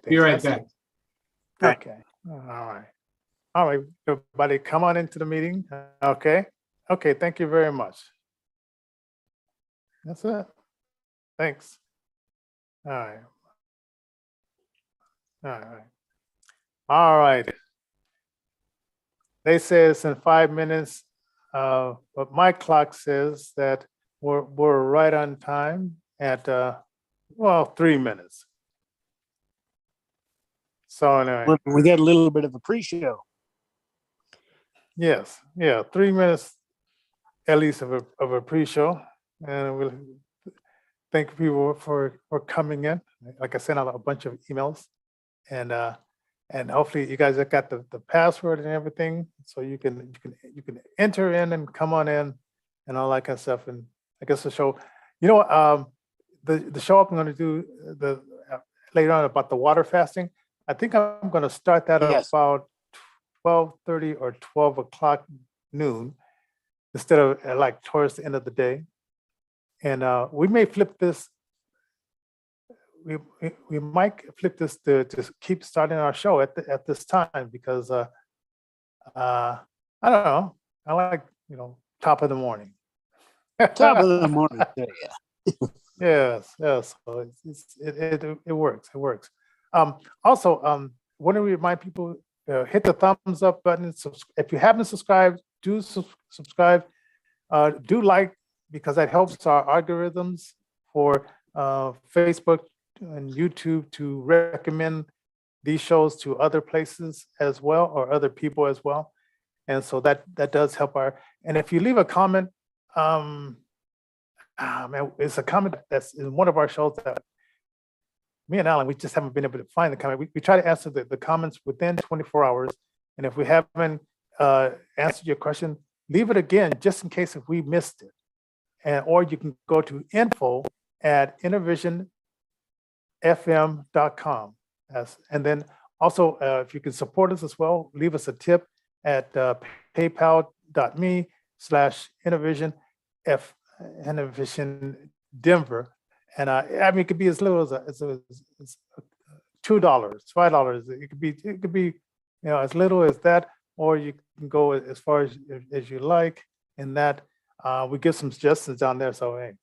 Be right back. Okay. All right. All right, everybody, come on into the meeting. Okay. Okay, thank you very much. That's it. Thanks. All right. All right. All right. They say it's in 5 minutes, but my clock says that we're right on time at, well, 3 minutes. So anyway, We got a little bit of a pre-show. yes, yeah, 3 minutes at least of a pre-show, and we'll thank people for coming in. Like I sent out a bunch of emails, and hopefully you guys have got the password and everything, so you can enter in and come on in and all that kind of stuff. And I guess the show, the show I'm going to do later on about the water fasting. I think I'm going to start that at about 12:30 or 12 o'clock noon instead of like towards the end of the day. And we may flip this. We might flip this to keep starting our show at this time because I don't know. I like top of the morning. Top of the morning. Yeah. Yes. So it works. It works. Also, want to remind people, hit the thumbs up button. If you haven't subscribed, do subscribe. Do like, because that helps our algorithms for Facebook and YouTube to recommend these shows to other places as well, or other people as well. And so that does help and if you leave a comment, it's a comment that's in one of our shows that me and Alan, we just haven't been able to find the comment. We try to answer the comments within 24 hours. And if we haven't answered your question, leave it again, just in case if we missed it. Or you can go to info@innervisionfm.com. And then also, if you can support us as well, leave us a tip at paypal.me/Innervision Denver. And I mean, it could be as little as $2, $5. It could be as little as that, or you can go as far as you like. And that we give some suggestions down there. So hey,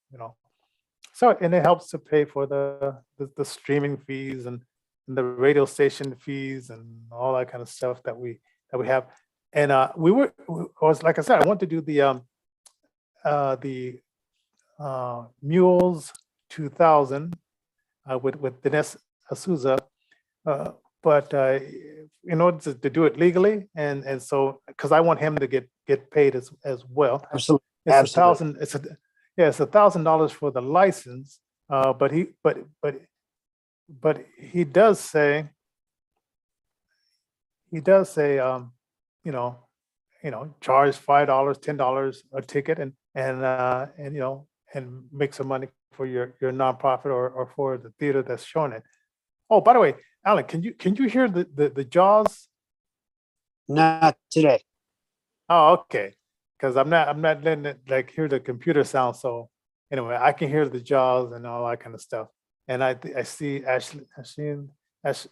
and it helps to pay for the streaming fees and the radio station fees and all that kind of stuff that we have. And like I said, I want to do the Mules 2000 with Dinesh Asuza, but in order to do it legally, and so because I want him to get paid as well. Absolutely. It's $1,000 for the license, but he does say charge $5, $10 a ticket, and make some money for your nonprofit or for the theater that's showing it. Oh, by the way, Alan, can you hear the jaws? Not today. Oh, okay. Because I'm not letting it hear the computer sound. So anyway, I can hear the jaws and all that kind of stuff. And I see Ashton has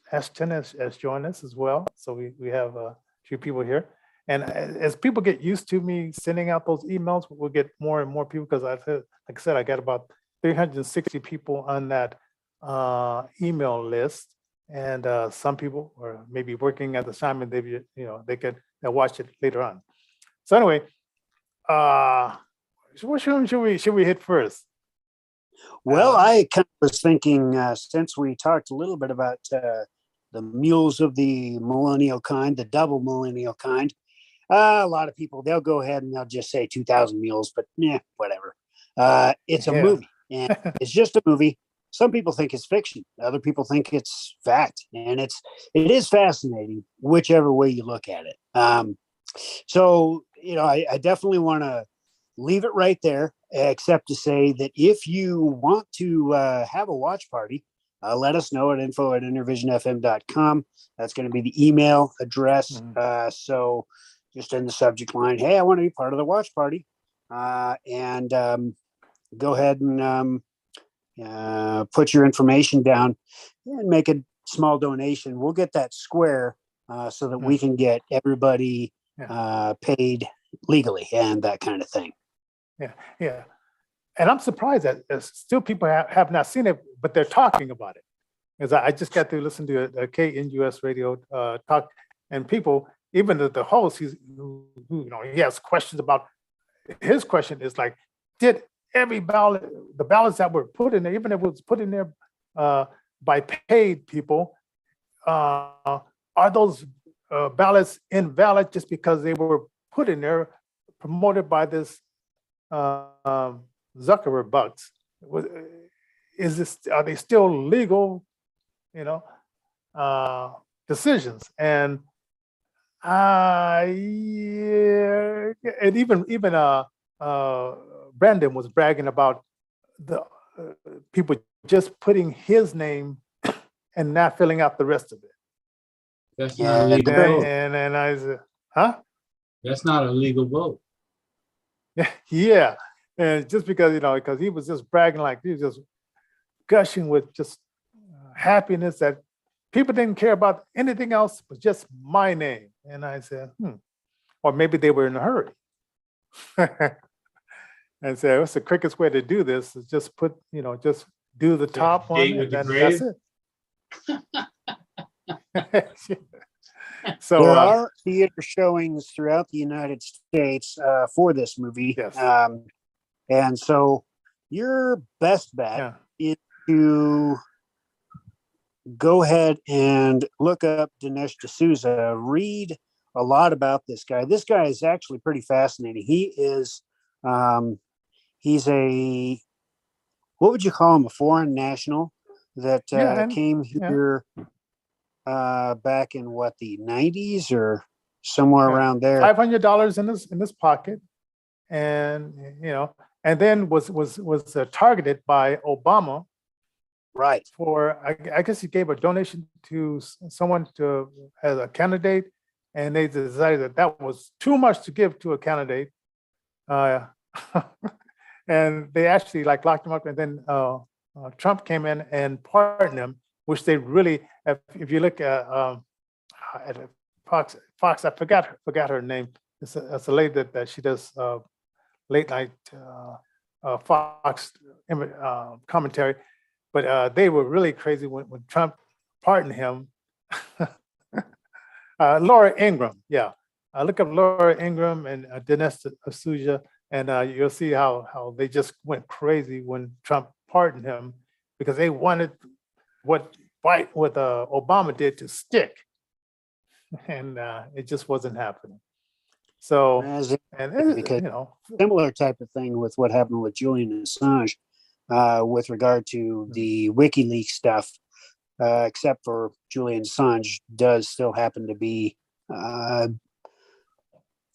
joined us as well. So we have a few people here. And as people get used to me sending out those emails, we'll get more and more people, because like I said, I got about 360 people on that email list. And some people are maybe working at the time, and they'll watch it later on. So anyway, what should we hit first? Well, I kind of was thinking, since we talked a little bit about the mules of the millennial kind, the double millennial kind, a lot of people, they'll go ahead and they'll just say 2,000 mules, but whatever. It's a movie, and it's just a movie. Some people think it's fiction. Other people think it's fact, and it is fascinating, whichever way you look at it. So, I definitely want to leave it right there, except to say that if you want to have a watch party, let us know at info@innervisionfm.com. That's going to be the email address. So just in the subject line, hey, I want to be part of the watch party. go ahead and put your information down and make a small donation. We'll get that square so that we can get everybody paid legally and that kind of thing. Yeah. And I'm surprised that still people have not seen it, but they're talking about it. Because I just got to listen to a KNUS radio talk, and people, even the host, who he has questions about. His question is like, did every ballot, the ballots that were put in there, even if it was put in there by paid people, are those ballots invalid just because they were put in there, promoted by this Zuckerberg bugs? Are they still legal, decisions? And and even Brandon was bragging about the people just putting his name and not filling out the rest of it. That's not a legal vote. And I said, huh? That's not a legal vote. Yeah. And just because, because he was just bragging, like he was just gushing with just happiness that people didn't care about anything else but just my name. And I said, or maybe they were in a hurry. And so what's the quickest way to do this is just put, just do the top one and then that's it. So there are theater showings throughout the United States for this movie. Yes. And so your best bet is to go ahead and look up Dinesh D'Souza, read a lot about this guy. This guy is actually pretty fascinating. He is, he's a, what would you call him? A foreign national that came here back in what, the 90s or somewhere around there. $500 in his pocket, and and then was targeted by Obama. Right. For I guess he gave a donation to someone as a candidate, and they decided that was too much to give to a candidate, and they actually locked him up. And then Trump came in and pardoned him, which they really, if you look at Fox, I forgot her name. It's a lady that she does late night Fox commentary. But they were really crazy when Trump pardoned him. Laura Ingraham, look up Laura Ingraham and Dinesh D'Souza, and you'll see how they just went crazy when Trump pardoned him, because they wanted what Obama did to stick, and it just wasn't happening. So, because similar type of thing with what happened with Julian Assange. With regard to the WikiLeaks stuff, except for Julian Assange does still happen to be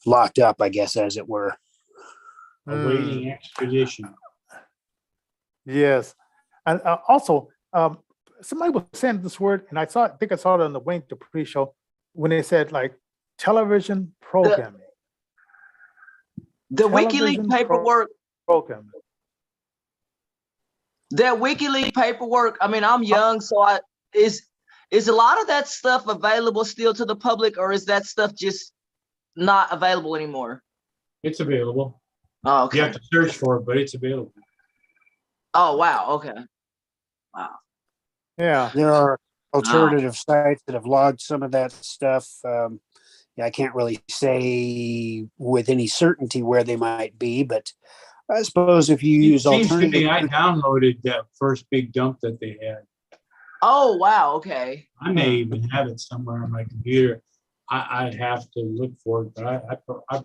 locked up, I guess, as it were. Awaiting extradition. Yes. And also, somebody was saying this word, and I think I saw it on the Wayne Dupree show, when they said television programming. The WikiLeaks paperwork. Programming. That WikiLeaks paperwork, I mean, I'm young, so is a lot of that stuff available still to the public, or is that stuff just not available anymore? It's available. Oh, okay. You have to search for it, but it's available. Oh, wow. Okay. Wow. Yeah. There are alternative sites that have logged some of that stuff. I can't really say with any certainty where they might be, but I suppose if you use alternative, I downloaded that first big dump that they had. Oh, wow. Okay. I may even have it somewhere on my computer. I'd have to look for it, but I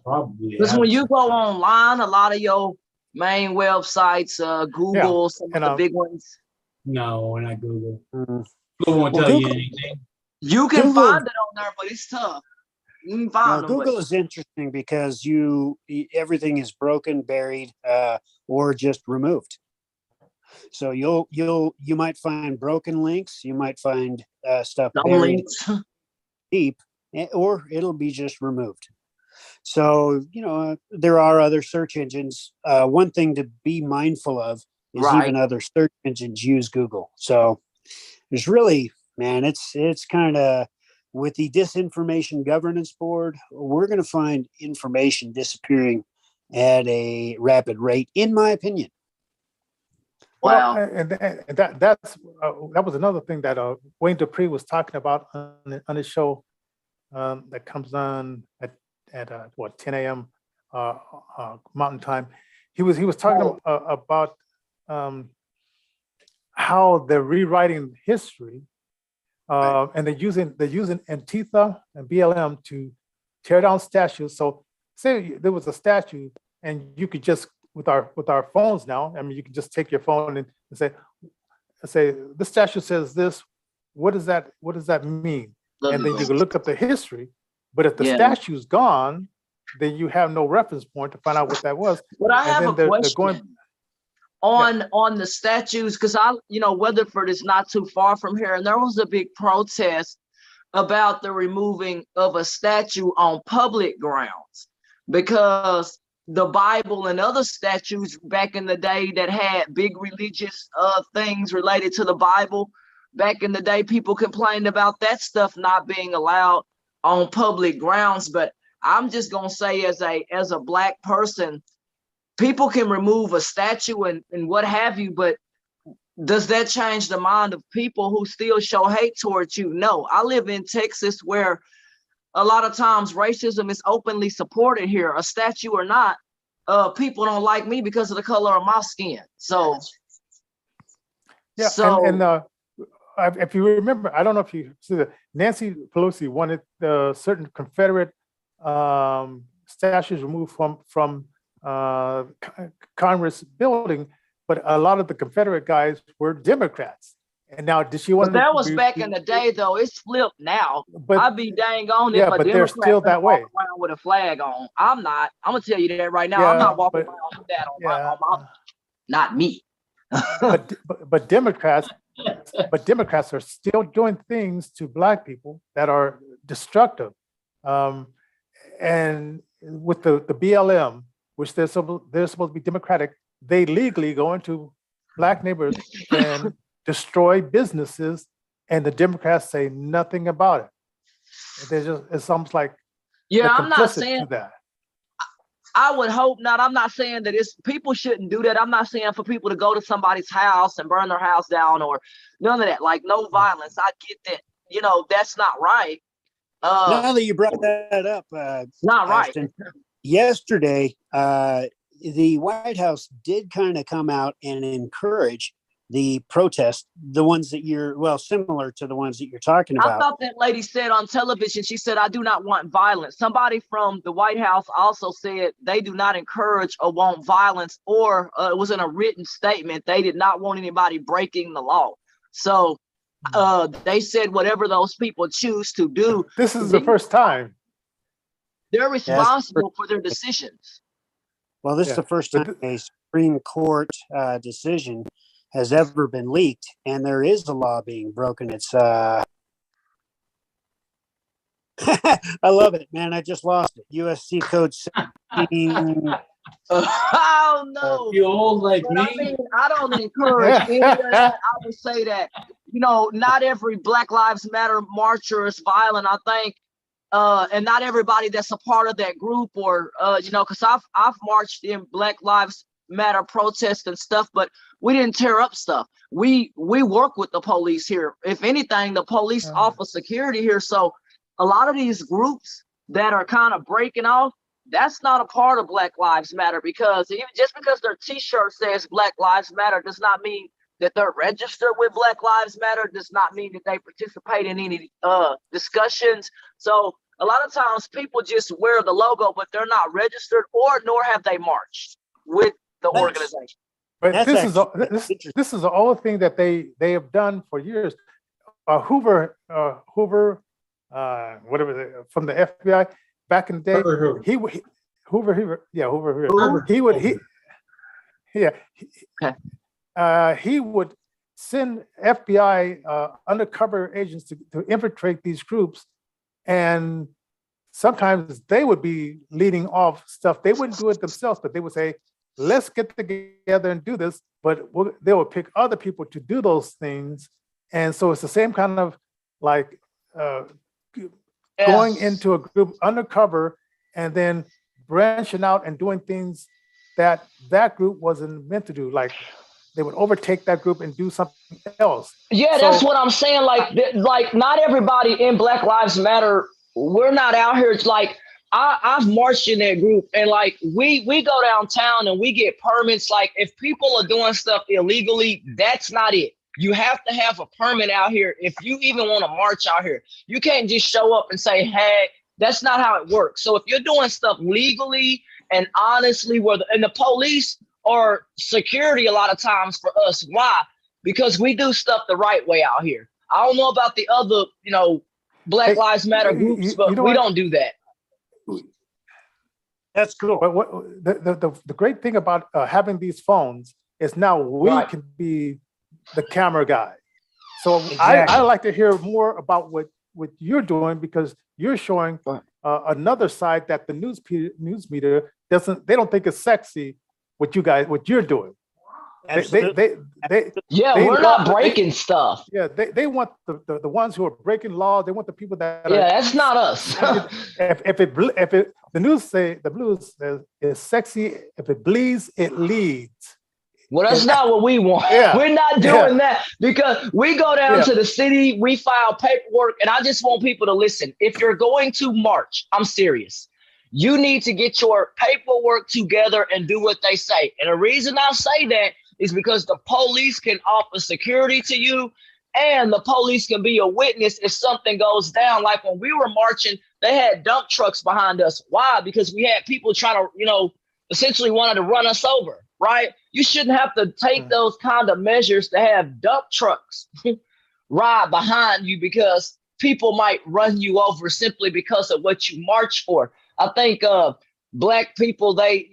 probably have. Because when you go online, a lot of your main websites, Google, some of the big ones. No, when I Google. Google won't tell you anything. You can find it on there, but it's tough. Google is interesting because everything is broken, buried, or just removed. So you might find broken links, you might find stuff buried deep, or it'll be just removed. So, there are other search engines. One thing to be mindful of is Right. even other search engines use Google. So there's really, man, it's kind of, with the Disinformation Governance Board, we're going to find information disappearing at a rapid rate, in my opinion. Wow. Well, and that was another thing that Wayne Dupree was talking about on his show that comes on at 10 a.m. Mountain Time. He was talking about how they're rewriting history, and they're using Antifa and BLM to tear down statues. So say there was a statue, and you could just with our phones now, I mean, you can just take your phone and say this statue says this. What does that mean? And then you can look up the history. But if the statue's gone, then you have no reference point to find out what that was. But I have a question on the statues, because Weatherford is not too far from here, and there was a big protest about the removing of a statue on public grounds, because the Bible and other statues back in the day that had big religious things related to the Bible, back in the day, people complained about that stuff not being allowed on public grounds. But I'm just gonna say, as a Black person, people can remove a statue and what have you, but does that change the mind of people who still show hate towards you? No. I live in Texas, where a lot of times racism is openly supported here, a statue or not. People don't like me because of the color of my skin. So yeah, and if you remember, I don't know if you see that Nancy Pelosi wanted certain Confederate statues removed from Congress building, but a lot of the Confederate guys were Democrats. And now, did she want? But that was back in the day, though. It's flipped now. But I'd be dang on if but they're still that way. Around with a flag on. I'm not. I'm gonna tell you that right now. I'm not walking around with that on my. Not me. but Democrats are still doing things to Black people that are destructive. And with the BLM, which they're supposed to be democratic, they legally go into Black neighborhoods and destroy businesses, and the Democrats say nothing about it. It's almost like I'm not saying that. I would hope not. I'm not saying that people shouldn't do that. I'm not saying for people to go to somebody's house and burn their house down or none of that. Like, no violence. I get that. That's not right. Now that you brought that up, not right. Ashton, yesterday, the White House did kind of come out and encourage the protest, the ones that similar to the ones that you're talking about. I thought that lady said on television, she said, "I do not want violence." Somebody from the White House also said they do not encourage or want violence, or it was in a written statement. They did not want anybody breaking the law. So they said whatever those people choose to do. This is the first time. They're responsible for their decisions. Well, this is the first time a Supreme Court decision has ever been leaked, and there is a law being broken. It's I love it, man. I just lost it. USC Code 17. Oh no! You old like me. I mean, I don't encourage any of that. I would say that not every Black Lives Matter marcher is violent. I think, and not everybody that's a part of that group, or because I've marched in Black Lives Matter protests and stuff, but we didn't tear up stuff. We work with the police here. If anything, the police offer security here. So a lot of these groups that are kind of breaking off, that's not a part of Black Lives Matter, because even just because their t-shirt says Black Lives Matter does not mean that they're registered with Black Lives Matter, does not mean that they participate in any discussions. So a lot of times people just wear the logo, but they're not registered, nor have they marched with the organization. But this is the old thing that they have done for years. Hoover, whatever, from the FBI back in the day, he would send FBI undercover agents to infiltrate these groups and sometimes they would be leading off stuff. They wouldn't do it themselves, but they would say, let's get together and do this. But they would pick other people to do those things. And so it's the same kind of like going into a group undercover and then branching out and doing things that group wasn't meant to do. Like they would overtake that group and do something else. Yeah, that's what I'm saying. Like not everybody in Black Lives Matter, we're not out here. It's like I've marched in that group, and like we go downtown and we get permits. Like if people are doing stuff illegally, that's not it. You have to have a permit out here if you even want to march out here. You can't just show up and say, hey, that's not how it works. So if you're doing stuff legally and honestly, and the police or security a lot of times for us, why? Because we do stuff the right way out here. I don't know about the other, Black Lives Matter groups, but we don't do that. That's cool. But what the great thing about having these phones is now we can be the camera guy. So I like to hear more about what you're doing, because you're showing another side that the news media they don't think is sexy. What you're doing. We're not breaking stuff. Yeah, they want the ones who are breaking laws. They want the people that that's not us. if the news say the blues is sexy, if it bleeds, it leads. Well, that's not what we want. Yeah. We're not doing that, because we go down to the city, we file paperwork, and I just want people to listen. If you're going to march, I'm serious. You need to get your paperwork together and do what they say. And the reason I say that is because the police can offer security to you, and the police can be a witness if something goes down. Like when we were marching, they had dump trucks behind us. Why? Because we had people trying to, essentially wanted to run us over, right? You shouldn't have to take those kind of measures to have dump trucks ride behind you, because people might run you over simply because of what you march for. I think Black people, they,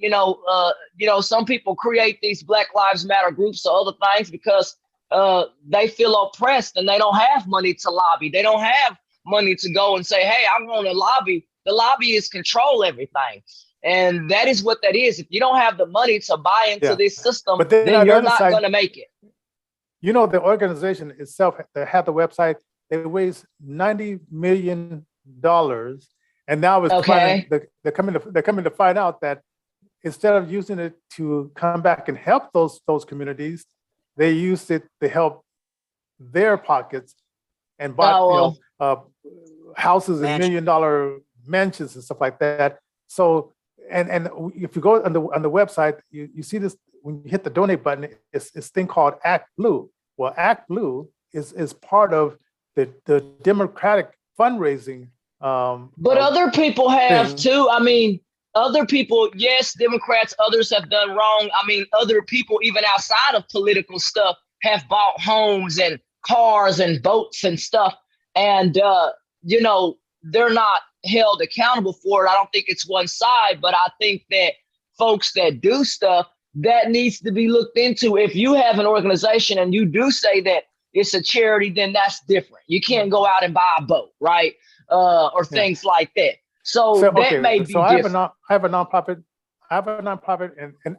some people create these Black Lives Matter groups or other things because they feel oppressed and they don't have money to lobby. They don't have money to go and say, hey, I want to lobby. The lobbyists control everything. And that is what that is. If you don't have the money to buy into this system, then you're not going to make it. The organization itself, they have the website, they raised $90 million. And now it's they're coming to find out that instead of using it to come back and help those communities, they used it to help their pockets and buy houses and $1 million mansions and stuff like that. So and if you go on the website, you see this when you hit the donate button, it's this thing called Act Blue. Well, Act Blue is part of the Democratic fundraising. But other people have too. I mean, other people, yes, Democrats, others have done wrong. I mean, other people, even outside of political stuff, have bought homes and cars and boats and stuff. And, they're not held accountable for it. I don't think it's one side, but I think that folks that do stuff, that needs to be looked into. If you have an organization and you do say that it's a charity, then that's different. You can't go out and buy a boat, right? Or things like that. So that may be different. I have a nonprofit. And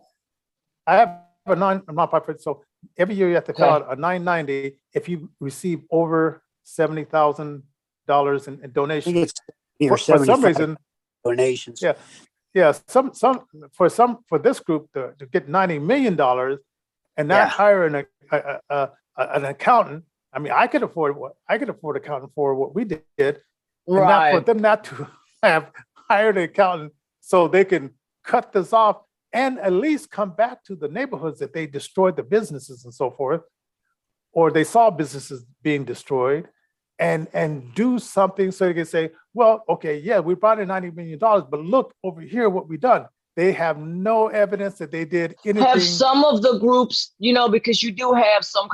I have a nonprofit. So every year you have to fill out a $990 if you receive over $70,000 in donations. For some reason, donations. Yeah. For this group to get $90 million and not hire an accountant. I mean, I could afford accountant for what we did. And not for them not to have hired an accountant so they can cut this off and at least come back to the neighborhoods that they destroyed the businesses and so forth, or they saw businesses being destroyed, and do something so they can say, well, okay, yeah, we brought in $90 million, but look over here what we done. They have no evidence that they did anything. Have some of the groups, because you do have some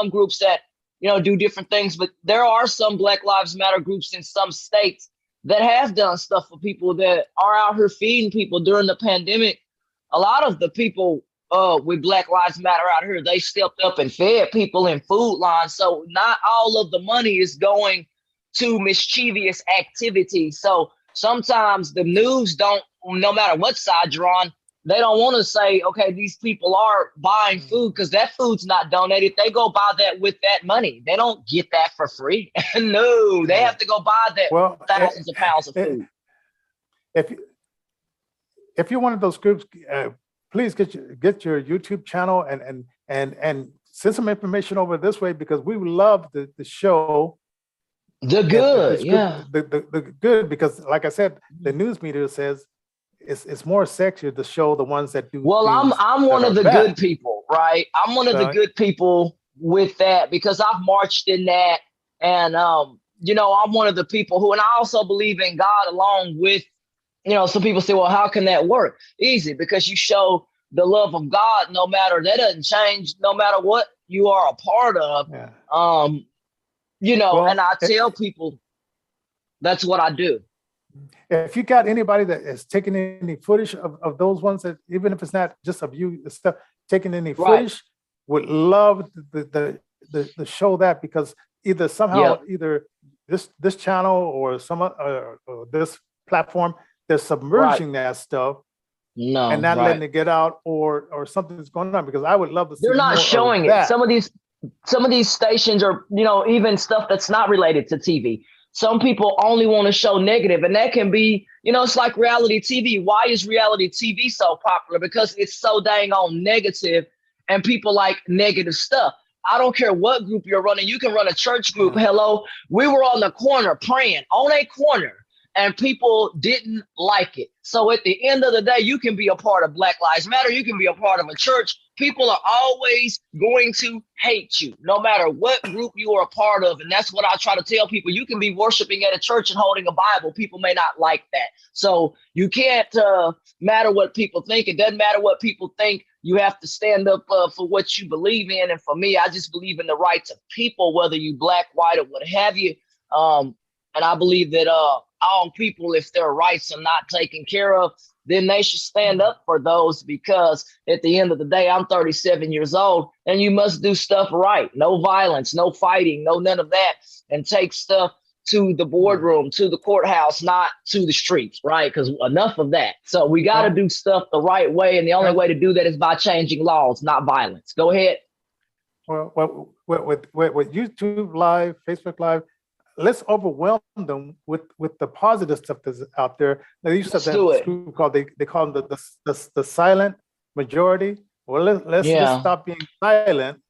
groups that do different things, but there are some Black Lives Matter groups in some states that have done stuff for people that are out here feeding people during the pandemic. A lot of the people with Black Lives Matter out here, they stepped up and fed people in food lines. So not all of the money is going to mischievous activities. So sometimes the news don't, no matter what side you're on, they don't want to say, okay, these people are buying food because that food's not donated. They go buy that with that money. They don't get that for free. No, they have to go buy that thousands of pounds of food. If you're one of those groups, please get your YouTube channel and send some information over this way, because we would love the show. The good, yeah. The good, because like I said, the news media says it's more sexier to show the ones that do. Well, I'm one of the good people, right? I'm one of the good people with that, because I've marched in that, and you know, I'm one of the people who, and I also believe in God along with, you know, some people say, well, how can that work? Easy, because you show the love of God, no matter, that doesn't change, no matter what you are a part of. Yeah. You know, and I tell people that's what I do. If you got anybody that is taking any footage of those ones, that even if it's not just of you, stuff, taking any footage, would love the show that, because either somehow, either this channel or some or this platform, they're submerging that stuff and not letting it get out, or something's going on, because I would love to see. They're not showing it. Some of these stations are, you know, even stuff that's not related to TV. Some people only want to show negative, and that can be, you know, it's like reality TV. Why is reality TV so popular? Because it's so dang on negative, and people like negative stuff. I don't care what group you're running. You can run a church group. Hello, we were on the corner praying on a corner, and people didn't like it. So at the end of the day, you can be a part of Black Lives Matter. You can be a part of a church. People are always going to hate you, no matter what group you are a part of. And that's what I try to tell people. You can be worshiping at a church and holding a Bible. People may not like that. So you can't matter what people think. It doesn't matter what people think. You have to stand up for what you believe in. And for me, I just believe in the rights of people, whether you black, white, or what have you. And I believe that all people, if their rights are not taken care of, then they should stand up for those, because at the end of the day, I'm 37 years old, and you must do stuff right. No violence, no fighting, no none of that, and take stuff to the boardroom, to the courthouse, not to the streets, right? Because enough of that. So we got to do stuff the right way, and the only way to do that is by changing laws, not violence. Go ahead. Well, with YouTube Live, Facebook Live, let's overwhelm them with the positive stuff that's out there. They used to have that group called, they call them the silent majority. Well, let's stop being silent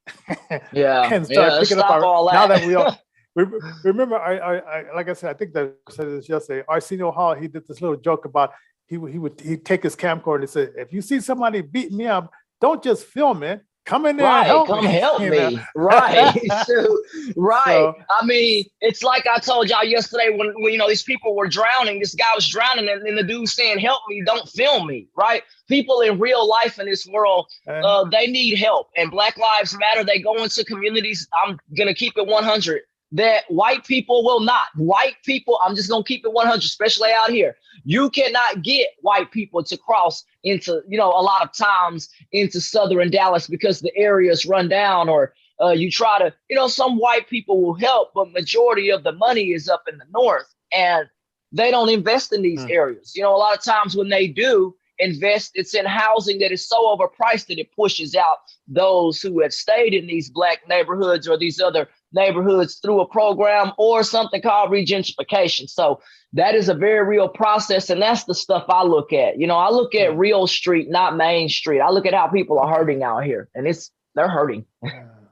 and start picking up our, now that we all remember, I like I said, I think that I said this yesterday, Arsenio Hall, he did this little joke about he'd take his camcorder and say, if you see somebody beating me up, don't just film it. Come in there and help me. Help me. Right. So, I mean, it's like I told y'all yesterday when, you know, these people were drowning. This guy was drowning, and the dude saying, help me, don't film me. Right. People in real life in this world, they need help. And Black Lives Matter. They go into communities. I'm going to keep it 100. That white people will not. White people, I'm just going to keep it 100, especially out here. You cannot get white people to cross into, you know, a lot of times into southern Dallas because the area is run down, or you try to, you know, some white people will help, but majority of the money is up in the north, and they don't invest in these areas. You know, a lot of times when they do invest, it's in housing that is so overpriced that it pushes out those who have stayed in these black neighborhoods or these other neighborhoods through a program or something called regentrification. So that is a very real process, and that's the stuff I look at. You know, I look at real street, not Main Street. I look at how people are hurting out here, and they're hurting.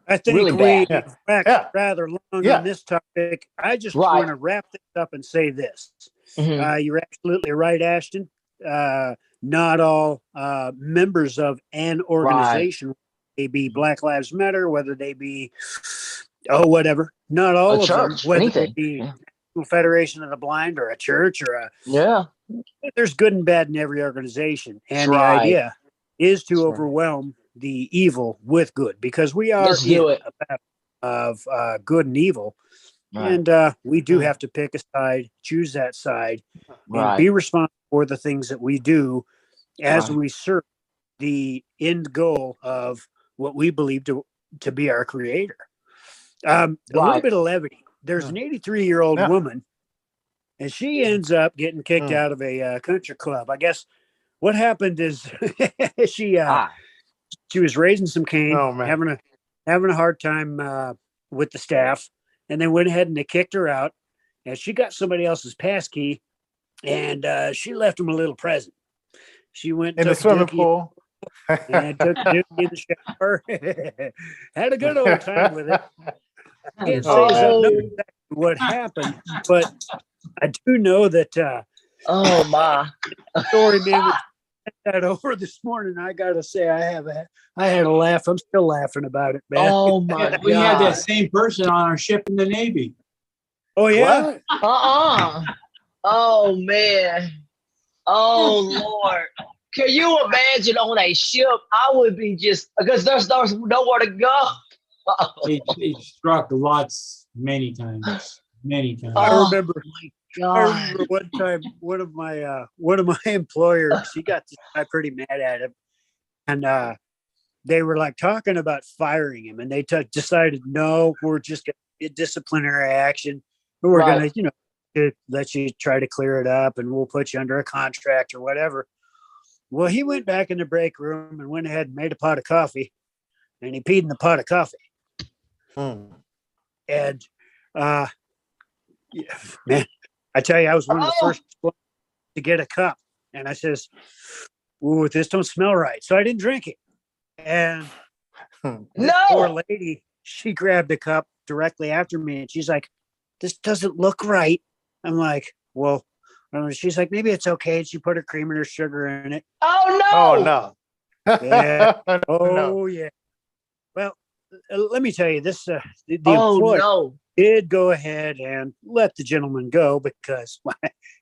I think really we went rather long on this topic. I just want to wrap this up and say this. You're absolutely right, Ashton. Not all members of an organization, they be Black Lives Matter, whether they be whatever. Not all of them, whether they be Federation of the Blind or a church or a there's good and bad in every organization, and the idea is to overwhelm the evil with good, because we are in a battle of good and evil. And we do have to pick a side, choose that side, and be responsible for the things that we do as we serve the end goal of what we believe to be our creator. A little bit of levity. There's an 83-year-old woman and she ends up getting kicked out of a country club. I guess what happened is she was raising some cane, Oh, man. having a hard time with the staff, and they went ahead and they kicked her out. And she got somebody else's pass key, and she left them a little present. She went In the took a swimming dookie pool. and took a dookie in the shower. Had a good old time with it. I can't say exactly what happened, but I do know that Oh my. story man was that over this morning. I gotta say I had a laugh. I'm still laughing about it, man. Oh my We had that God. same person on our ship in the Navy. Oh yeah. What? Oh man. Oh Lord. Can you imagine on a ship? I would be just because there's nowhere to go. It struck lots many times. Many times. I Oh remember my I God. remember one time one of my employers, he got this guy pretty mad at him, and they were like talking about firing him, and they decided, no, we're just gonna get disciplinary action. We're Right. gonna let you try to clear it up, and we'll put you under a contract or whatever. Well, he went back in the break room and went ahead and made a pot of coffee, and he peed in the pot of coffee. And yeah, man, I tell you, I was one of the first to get a cup, and I says, "Ooh, this don't smell right," so I didn't drink it. And this poor No. lady, she grabbed a cup directly after me, and she's like, "This doesn't look right." I'm like, "Well," she's like, "Maybe it's okay." And she put her cream and her sugar in it. Oh no. Oh no. Yeah. No. Oh yeah. Well, let me tell you, this the Oh employer no. did go ahead and let the gentleman go because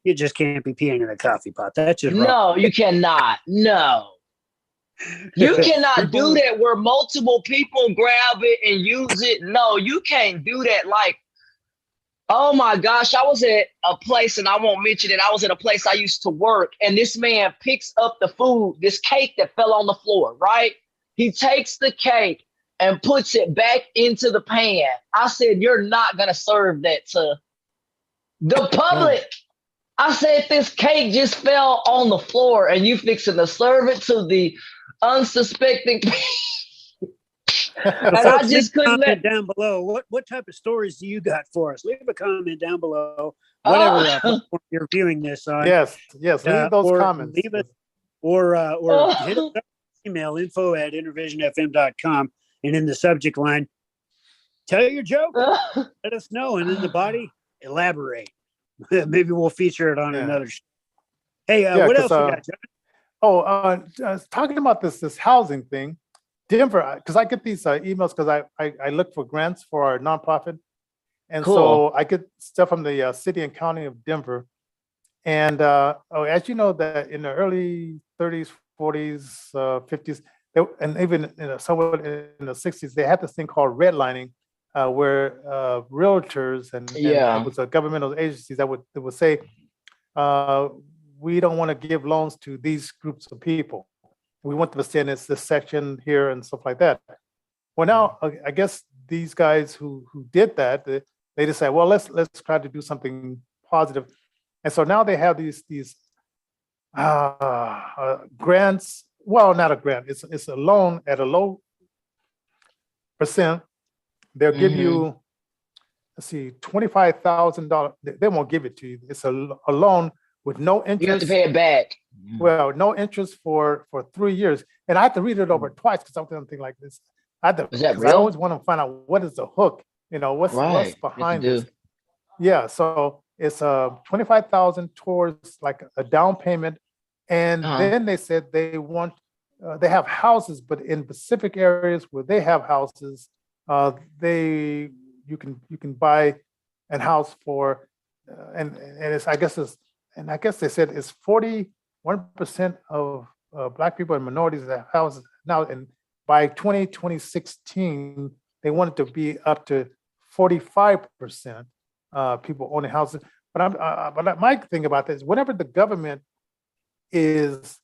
you just can't be peeing in a coffee pot. That's just wrong. No, you cannot. No. You cannot do that where multiple people grab it and use it. No, you can't do that. Like, oh my gosh, I was at a place, and I won't mention it. I was at a place I used to work, and this man picks up the food, this cake that fell on the floor, right? He takes the cake and puts it back into the pan. I said, you're not going to serve that to the public. I said, this cake just fell on the floor, and you fixing to serve it to the unsuspecting people. And I Folks, just couldn't let down below. What type of stories do you got for us? Leave a comment down below. Whatever platform you're viewing this on. Yes. Leave those or comments. Leave it, or hit us up, email info@innervisionfm.com, and in the subject line, tell your joke. Let us know, and in the body, elaborate. Maybe we'll feature it on another show. Hey, what else we got, John? Talking about this housing thing, Denver, because I get these emails because I look for grants for our nonprofit. And so I get stuff from the city and county of Denver. And as you know, that in the early 30s, 40s, 50s, and even somewhat in the 60s, they had this thing called redlining, where realtors and it was a governmental agencies that would say, we don't want to give loans to these groups of people. We want them to stay in this section here and stuff like that. Well, now I guess these guys who did that, they decide, well, let's try to do something positive. And so now they have these grants. Well, not a grant. It's a loan at a low percent. They'll give you, let's see, $25,000. They won't give it to you. It's a loan with no interest. You have to pay it back. Well, no interest for 3 years. And I have to read it over twice because I'm thinking like this. Is that real? I always want to find out what is the hook, what's behind this. Yeah, so it's $25,000 towards like a down payment. And then they said they want, they have houses, but in specific areas where they have houses, you can buy a house for, and it's, I guess they said it's 41% of Black people and minorities that have houses now. And by 2016, they want it to be up to 45% people owning houses. But my thing about this, whenever the government is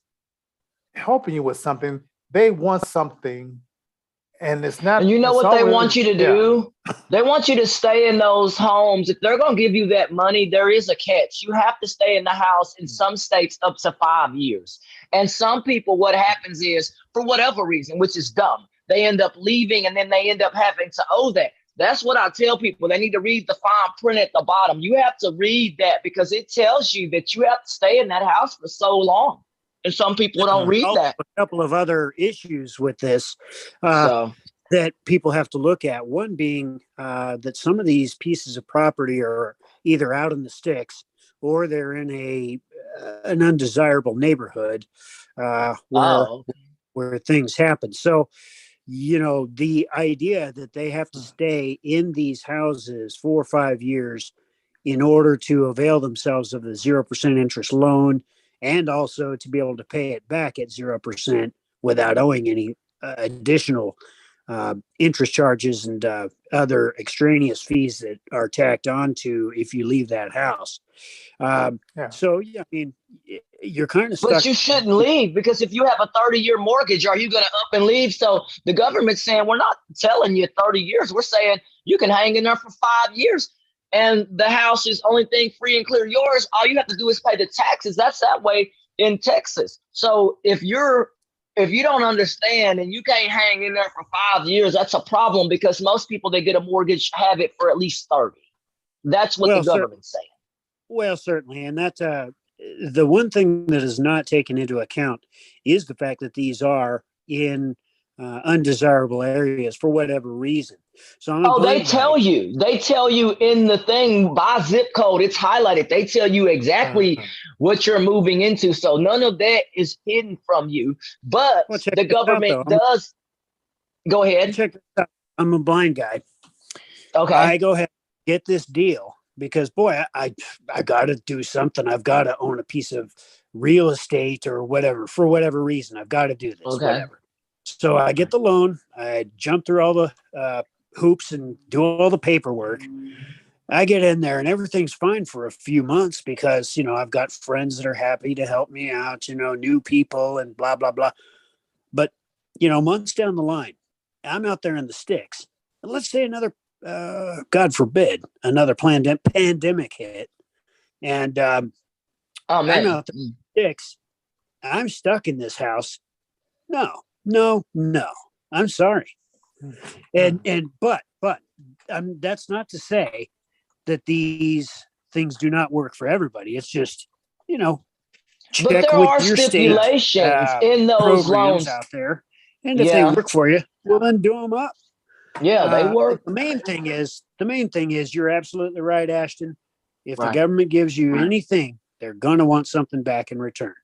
helping you with something, they want something And it's not. And you know it's what they always- want you to yeah. do? They want you to stay in those homes. If they're going to give you that money, there is a catch. You have to stay in the house in some states up to 5 years. And some people, what happens is, for whatever reason, which is dumb, they end up leaving and then they end up having to owe that. That's what I tell people. They need to read the fine print at the bottom. You have to read that because it tells you that you have to stay in that house for so long. And some people don't read Also, that. a couple of other issues with this So that people have to look at. One being that some of these pieces of property are either out in the sticks or they're in an undesirable neighborhood where things happen. So, the idea that they have to stay in these houses 4 or 5 years in order to avail themselves of the 0% interest loan and also to be able to pay it back at 0% without owing any additional interest charges and other extraneous fees that are tacked on to if you leave that house. So, I mean, you're kind of stuck. But you shouldn't leave, because if you have a 30-year mortgage, are you going to up and leave? So the government's saying, we're not telling you 30 years. We're saying you can hang in there for 5 years and the house is only thing free and clear yours. All you have to do is pay the taxes. That's that way in Texas. So if you don't understand and you can't hang in there for 5 years, that's a problem, because most people that get a mortgage have it for at least 30. That's what the government's saying. Well, certainly. And that's the one thing that is not taken into account is the fact that these are in undesirable areas for whatever reason. So they tell you in the thing by zip code, it's highlighted. They tell you exactly what you're moving into. So none of that is hidden from you, but the government does. Go ahead. Check this out. I'm a blind guy. Okay. I go ahead and get this deal because, boy, I got to do something. I've got to own a piece of real estate or whatever, for whatever reason. I've got to do this, whatever. So I get the loan. I jump through all the hoops and do all the paperwork. I get in there and everything's fine for a few months because, I've got friends that are happy to help me out, new people and blah, blah, blah. But, months down the line, I'm out there in the sticks. And let's say another, God forbid, another pandemic hit. And I'm out there in the sticks. I'm stuck in this house. No, I'm sorry. But that's not to say that these things do not work for everybody. It's just, check but there with are your stipulations state, in those loans out there. And if they work for you, well, then do them up. Yeah, they work. The main thing is you're absolutely right, Ashton. If the government gives you anything, they're going to want something back in return.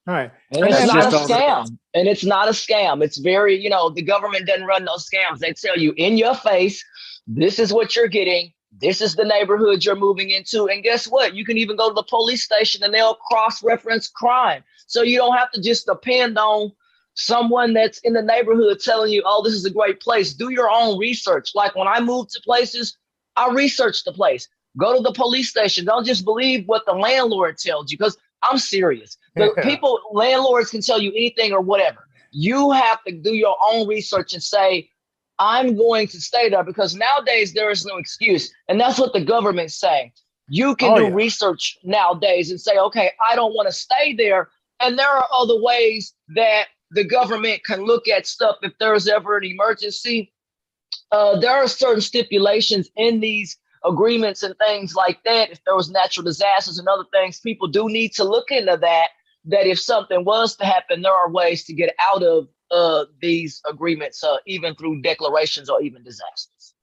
Right. And it's not a scam. And it's not a scam. It's very, the government doesn't run those scams. They tell you in your face, this is what you're getting. This is the neighborhood you're moving into. And guess what? You can even go to the police station and they'll cross-reference crime. So you don't have to just depend on someone that's in the neighborhood telling you, oh, this is a great place. Do your own research. Like when I move to places, I research the place. Go to the police station. Don't just believe what the landlord tells you, because I'm serious. Landlords can tell you anything or whatever. You have to do your own research and say, I'm going to stay there, because nowadays there is no excuse. And that's what the government's saying. You can do research nowadays and say, okay, I don't want to stay there. And there are other ways that the government can look at stuff if there's ever an emergency. There are certain stipulations in these agreements and things like that. If there was natural disasters and other things, people do need to look into that if something was to happen, there are ways to get out of these agreements, even through declarations or even disasters.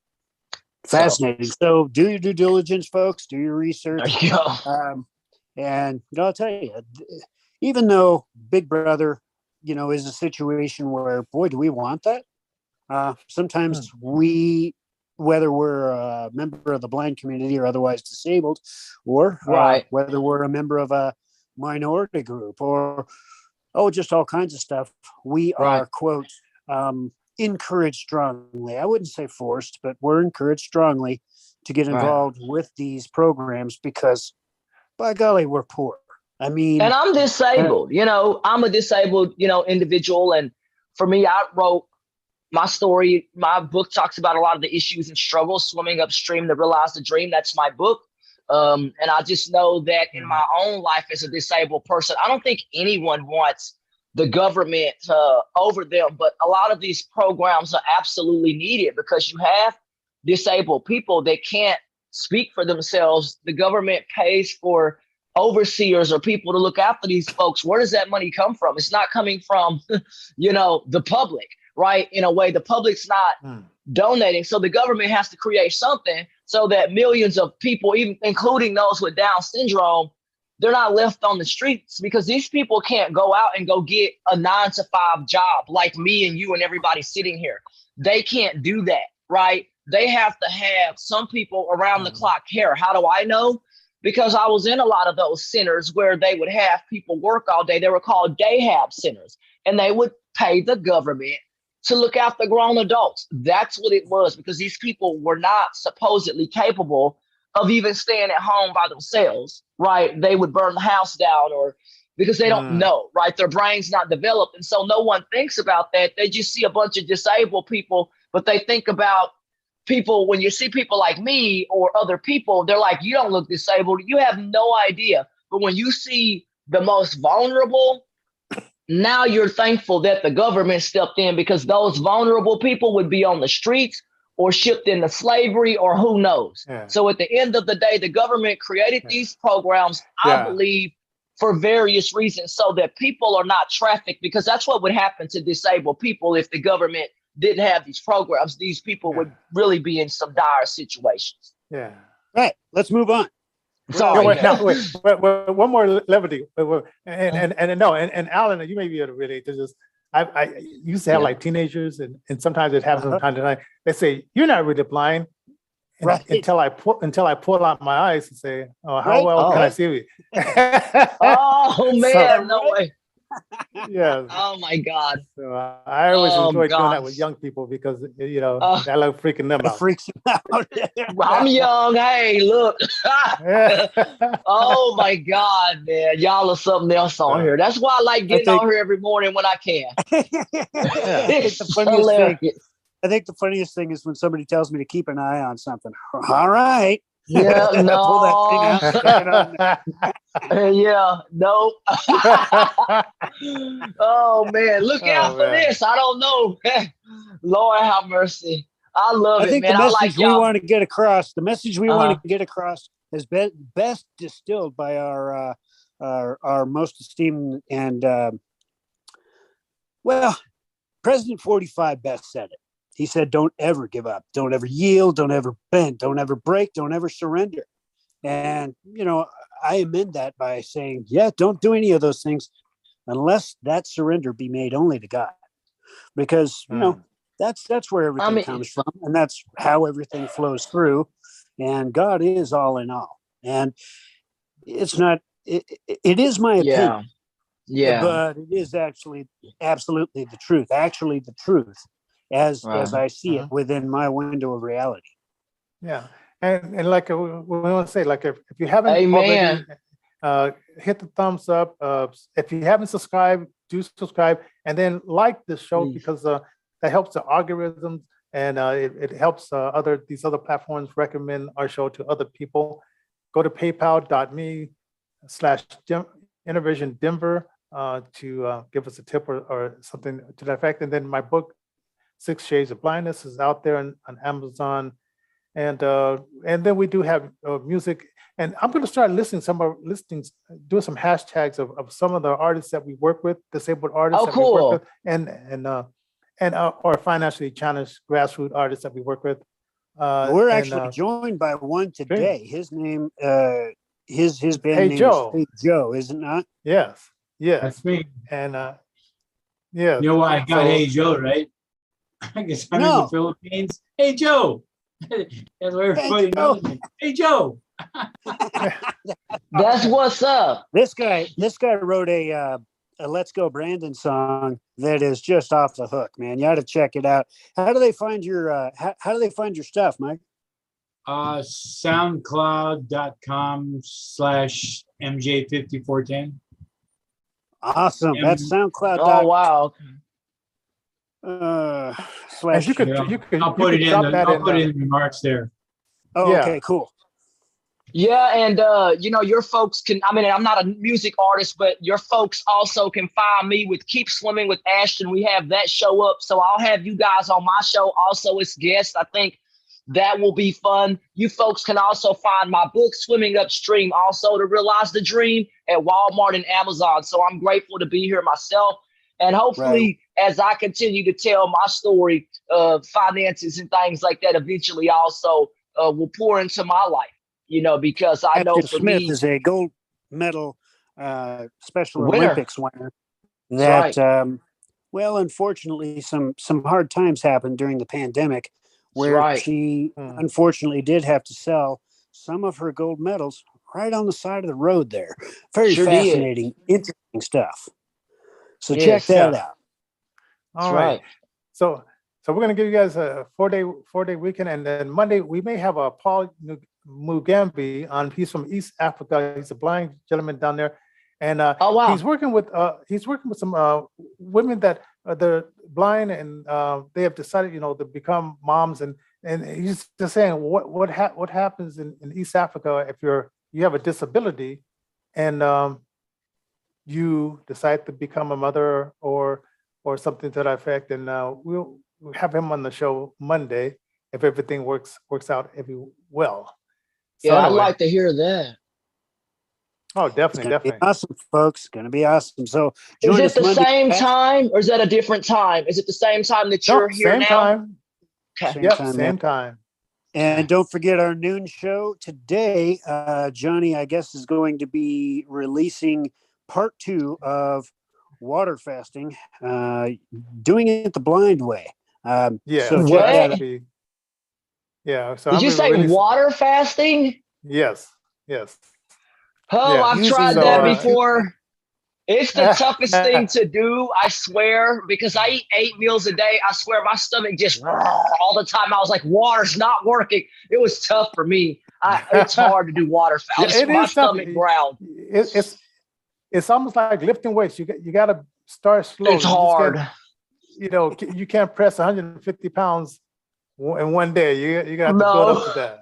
Fascinating. So do your due diligence, folks. Do your research. There you go. And I'll tell you, even though Big Brother, is a situation where, boy, do we want that? Sometimes we, whether we're a member of the blind community or otherwise disabled, or whether we're a member of a minority group or, just all kinds of stuff, we are, quote, encouraged strongly. I wouldn't say forced, but we're encouraged strongly to get involved with these programs because, by golly, we're poor. I mean, and I'm disabled, I'm a disabled, individual. And for me, I wrote my story, my book talks about a lot of the issues and struggles, swimming upstream to realize the dream. That's my book. And I just know that in my own life as a disabled person, I don't think anyone wants the government over them, but a lot of these programs are absolutely needed because you have disabled people that can't speak for themselves. The government pays for overseers or people to look after these folks. Where does that money come from? It's not coming from, the public, right? In a way, the public's not donating. So the government has to create something so that millions of people, even including those with Down syndrome, they're not left on the streets, because these people can't go out and go get a 9-to-5 job like me and you and everybody sitting here. They can't do that, right? They have to have some people around the clock care. How do I know? Because I was in a lot of those centers where they would have people work all day. They were called day-hab centers, and they would pay the government to look after grown adults. That's what it was, because these people were not supposedly capable of even staying at home by themselves, right? They would burn the house down, or because they don't know, right? Their brain's not developed. And so no one thinks about that. They just see a bunch of disabled people, but they think about people, when you see people like me or other people, they're like, you don't look disabled. You have no idea. But when you see the most vulnerable, now you're thankful that the government stepped in, because those vulnerable people would be on the streets or shipped into slavery or who knows. Yeah. So at the end of the day, the government created these programs, I believe, for various reasons, so that people are not trafficked, because that's what would happen to disabled people if the government didn't have these programs. These people would really be in some dire situations. Yeah. Right. Let's move on. Sorry. Wait, one more levity. And Alan, you may be able to relate to this. I used to have like teenagers, and sometimes it happens from time to time. They say, "You're not really blind," until I pull out my eyes and say, "Oh, how well can I see you?" Oh man, no way. Yeah. Oh my God. So I always enjoy doing that with young people, because I love freaking them out. Freaks them out. I'm young. Hey, look. Oh my God, man. Y'all are something else on here. That's why I like getting on here every morning when I can. It's I think the funniest thing is when somebody tells me to keep an eye on something. All right. Yeah, no. Pull that thing out. Yeah, no. Oh man, look out for this. I don't know. Lord have mercy. I love it, man. The message we want to get across. The message we want to get across has been best distilled by our most esteemed and President 45 best said it. He said, "Don't ever give up. Don't ever yield. Don't ever bend. Don't ever break. Don't ever surrender." And, I amend that by saying, don't do any of those things unless that surrender be made only to God. Because, that's where everything comes from. And that's how everything flows through. And God is all in all. And it's not, it is my opinion. Yeah. But it is actually absolutely the truth. Actually, the truth. As I see it within my window of reality. Yeah. And like we want to say, like if you haven't already hit the thumbs up, if you haven't subscribed, do subscribe, and then like this show, because that helps the algorithms, and it helps these other platforms recommend our show to other people. Go to paypal.me/Innervision Denver to give us a tip or something to that effect. And then my book, 6 Shades of Blindness, is out there on Amazon, and then we do have music, and I'm going to start listing doing some hashtags of some of the artists that we work with, disabled artists we work with, and or financially challenged grassroots artists that we work with. We're actually joined by one today. His name, his band name is Hey Joe, is it not? Yes, That's me. And You know why I got Hey Joe, right? I guess I'm in the Philippines. Hey Joe. That's where everybody knows me. Hey Joe. That's what's up. This guy wrote a Let's Go Brandon song that is just off the hook, man. You ought to check it out. How do they find your how do they find your stuff, Mike? SoundCloud.com/MJ5410. Awesome. That's SoundCloud. Oh wow. And Slash. you could, Yeah. you could, I'll you put could it in drop that I'll in. put it in the remarks there. Oh, yeah. okay, cool. Yeah, and your folks can, I mean, I'm not a music artist, but your folks also can find me with Keep Swimming with Ashton. We have that show up. So I'll have you guys on my show also as guests. I think that will be fun. You folks can also find my book, Swimming Upstream, also to realize the dream at Walmart and Amazon. So I'm grateful to be here myself. And hopefully, as I continue to tell my story of finances and things like that, eventually also will pour into my life. Because I know Ashton for Smith me, is a gold medal Special winner. Olympics winner. That's That well, unfortunately, some hard times happened during the pandemic, where right. she unfortunately did have to sell some of her gold medals right on the side of the road there. Very Sure fascinating, interesting stuff. So Yes. check that Yeah. out. All That's right. right. So we're gonna give you guys a 4-day weekend, and then Monday we may have a Paul Mugambi on. He's from East Africa. He's a blind gentleman down there, and Oh, wow. he's working with some women that they're blind, and they have decided, to become moms, and he's just saying what happens in East Africa if you have a disability, and you decide to become a mother or something to that effect, and we'll have him on the show Monday if everything works out well. So Yeah, I'd anyway. like to hear that. Oh, It's definitely, gonna be definitely. awesome, folks. Going to be awesome. So Is join it us the Monday. same time or is that a different time? Is it the same time that No, you're here same now? time. Okay. Same Yep, time same there. time. And don't forget our noon show today. Johnny, I guess, is going to be releasing part 2 of water fasting, doing it the blind way. Yeah. So What? check that out. Yeah. So Did you say water fasting? Yes. Oh, Yeah. I've Using tried So, that water before. It's the toughest thing to do, I swear, because I eat 8 meals a day. I swear my stomach just all the time. I was like, water's not working. It was tough for me. It's hard to do water fast. it My is tough. stomach growled. It's almost like lifting weights. You got to start slowly. It's hard. You can't press 150 pounds in one day. You got to build up to that.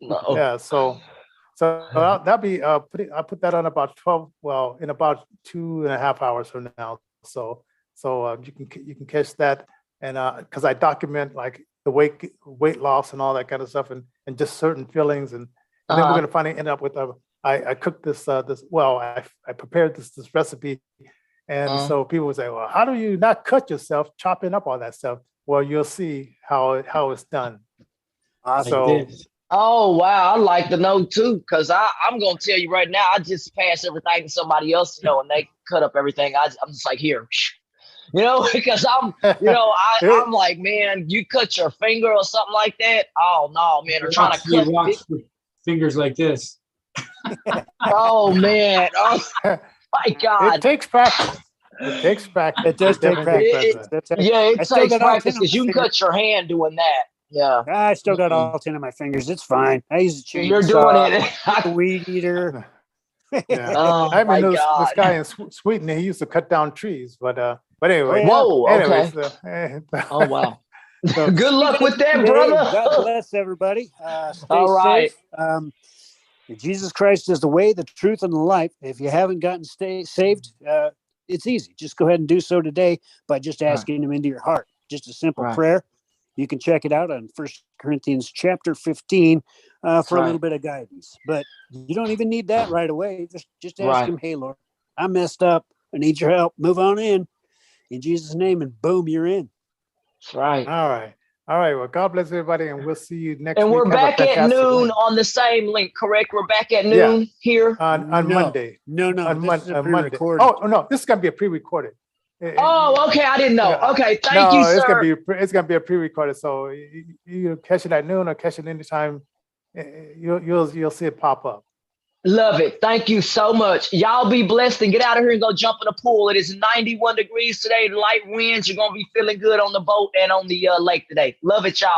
No. Yeah. So that'll be I put that on about 12. Well, in about 2.5 hours from now. So you can catch that, and because I document like the weight loss and all that kind of stuff, and just certain feelings, and then we're gonna finally end up with I cooked this I prepared this recipe, and so people would say, well, how do you not cut yourself chopping up all that stuff? Well, you'll see how it's done. Awesome. Oh, wow. I'd like to know, too, because I'm going to tell you right now, I just pass everything to somebody else, and they cut up everything. I'm just like, here, because I'm like, man, you cut your finger or something like that. Oh, no, man. Or trying to cut rocks with fingers like this. Oh, man. Oh, my God. It takes practice. It does take practice. It takes practice because you can cut your hand doing that. Yeah. I still got all 10 of my fingers. It's fine. I use a chainsaw. You're doing it. A weed eater. Yeah. Oh, I my even knew God. this guy in Sweden. He used to cut down trees, but anyway. Whoa. Anyways, Okay. Oh, wow. So, good luck with that, brother. God bless everybody. Stay all right. safe. Jesus Christ is the way, the truth, and the life. If you haven't gotten saved, it's easy. Just go ahead and do so today by just asking him into your heart. Just a simple prayer. You can check it out on 1 Corinthians chapter 15 for a little bit of guidance. But you don't even need that right away. Just ask him, hey, Lord, I messed up. I need your help. Move on in Jesus' name, and boom, you're in. That's right. All right. Well, God bless everybody, and we'll see you next week. And we're back at noon on the same link, correct? We're back at noon here on Monday. No, on this is a Monday. pre-recorded. Oh no, this is gonna be a pre-recorded. Oh, okay. I didn't know. Okay, thank you, sir. It's gonna be a pre-recorded, so you catch it at noon or catch it anytime. You'll see it pop up. Love it. Thank you so much. Y'all be blessed and get out of here and go jump in the pool. It is 91 degrees today. Light winds. You're gonna be feeling good on the boat and on the lake today. Love it, y'all.